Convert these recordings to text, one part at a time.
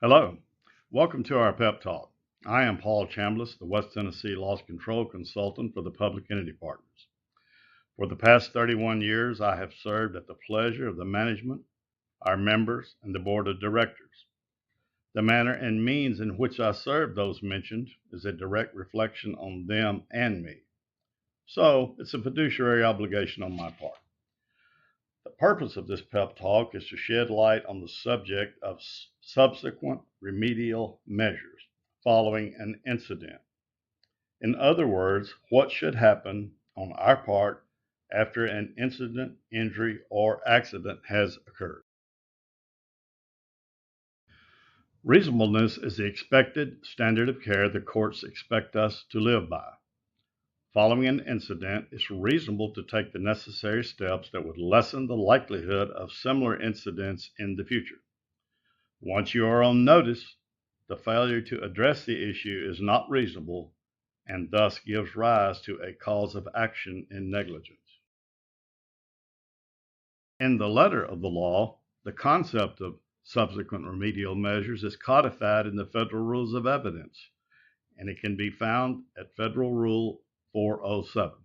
Hello, welcome to our pep talk. I am Paul Chambliss, the West Tennessee Loss Control Consultant for the Public Entity Partners. For the past 31 years, I have served at the pleasure of the management, our members, and the board of directors. The manner and means in which I serve those mentioned is a direct reflection on them and me. So it's a fiduciary obligation on my part. The purpose of this pep talk is to shed light on the subject of subsequent remedial measures following an incident. In other words, what should happen on our part after an incident, injury, or accident has occurred. Reasonableness is the expected standard of care the courts expect us to live by. Following an incident, it's reasonable to take the necessary steps that would lessen the likelihood of similar incidents in the future. Once you are on notice, the failure to address the issue is not reasonable and thus gives rise to a cause of action in negligence. In the letter of the law, the concept of subsequent remedial measures is codified in the Federal Rules of Evidence, and it can be found at Federal Rule 407.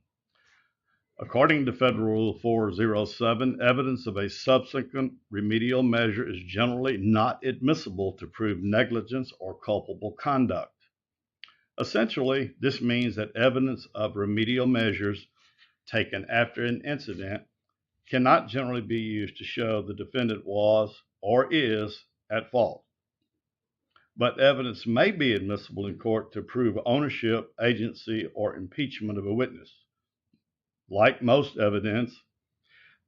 According to Federal Rule 407, evidence of a subsequent remedial measure is generally not admissible to prove negligence or culpable conduct. Essentially, this means that evidence of remedial measures taken after an incident cannot generally be used to show the defendant was or is at fault. But evidence may be admissible in court to prove ownership, agency, or impeachment of a witness. Like most evidence,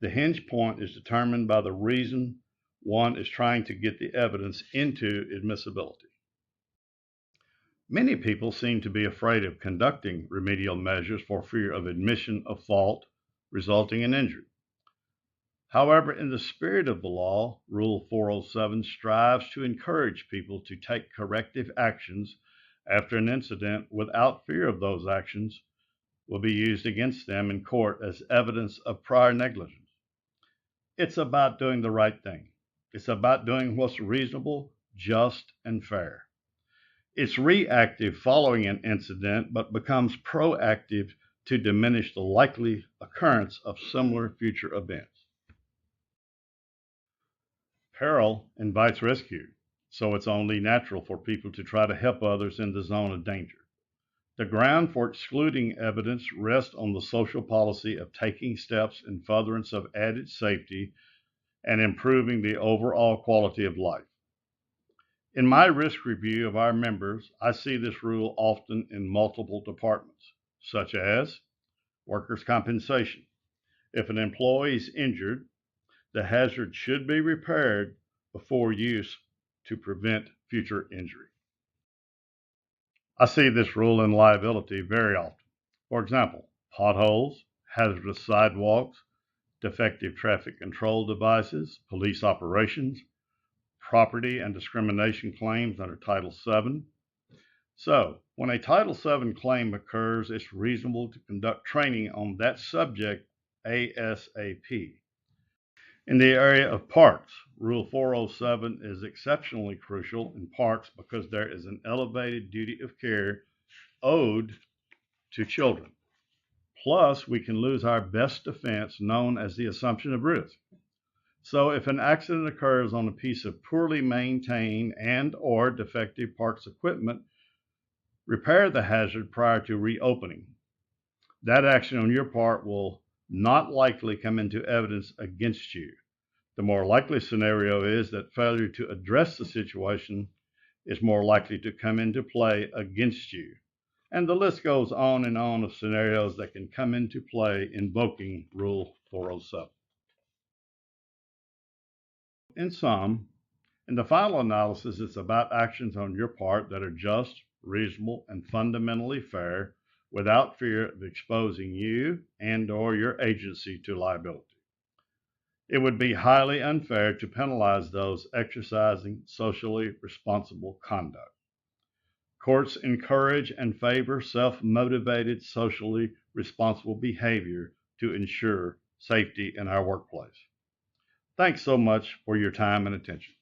the hinge point is determined by the reason one is trying to get the evidence into admissibility. Many people seem to be afraid of conducting remedial measures for fear of admission of fault resulting in injury. However, in the spirit of the law, Rule 407 strives to encourage people to take corrective actions after an incident without fear of those actions will be used against them in court as evidence of prior negligence. It's about doing the right thing. It's about doing what's reasonable, just, and fair. It's reactive following an incident, but becomes proactive to diminish the likely occurrence of similar future events. Peril invites rescue, so it's only natural for people to try to help others in the zone of danger. The ground for excluding evidence rests on the social policy of taking steps in furtherance of added safety and improving the overall quality of life. In my risk review of our members, I see this rule often in multiple departments, such as workers' compensation. If an employee is injured, the hazard should be repaired before use to prevent future injury. I see this rule in liability very often. For example, potholes, hazardous sidewalks, defective traffic control devices, police operations, property and discrimination claims under Title VII. So, when a Title VII claim occurs, it's reasonable to conduct training on that subject ASAP. In the area of parks, Rule 407 is exceptionally crucial in parks because there is an elevated duty of care owed to children. Plus, we can lose our best defense known as the assumption of risk. So if an accident occurs on a piece of poorly maintained and or defective parks equipment, repair the hazard prior to reopening. That action on your part will not likely come into evidence against you. The more likely scenario is that failure to address the situation is more likely to come into play against you. And the list goes on and on of scenarios that can come into play invoking Rule 407. In sum, in the final analysis, it's about actions on your part that are just, reasonable, and fundamentally fair without fear of exposing you and or your agency to liability. It would be highly unfair to penalize those exercising socially responsible conduct. Courts encourage and favor self-motivated, socially responsible behavior to ensure safety in our workplace. Thanks so much for your time and attention.